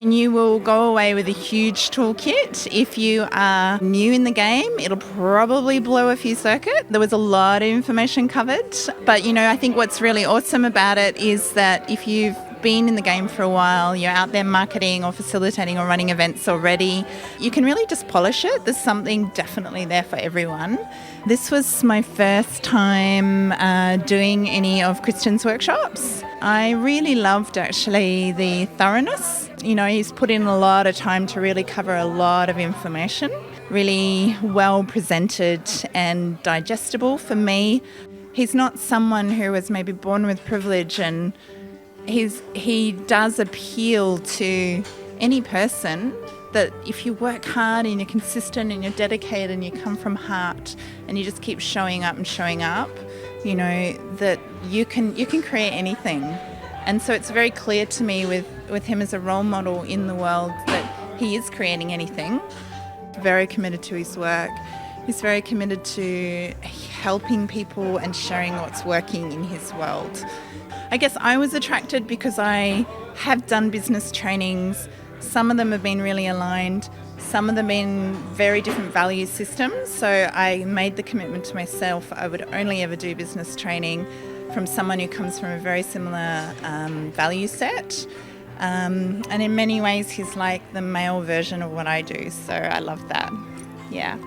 And you will go away with a huge toolkit. If you are new in the game, it'll probably blow a few circuits. There was a lot of information covered. But, I think what's really awesome about it is that if you've been in the game for a while, you're out there marketing or facilitating or running events already, you can really just polish it. There's something definitely there for everyone. This was my first time doing any of Christian's workshops. I really loved actually the thoroughness. He's put in a lot of time to really cover a lot of information, really well presented and digestible for me. He's not someone who was maybe born with privilege, and he does appeal to any person that if you work hard and you're consistent and you're dedicated and you come from heart and you just keep showing up, that you can create anything. And so it's very clear to me with him as a role model in the world that he is creating anything. Very committed to his work. He's very committed to helping people and sharing what's working in his world. I guess I was attracted because I have done business trainings. Some of them have been really aligned. Some of them in very different value systems. So I made the commitment to myself I would only ever do business training from someone who comes from a very similar value set. And in many ways, he's like the male version of what I do. So I love that. Yeah.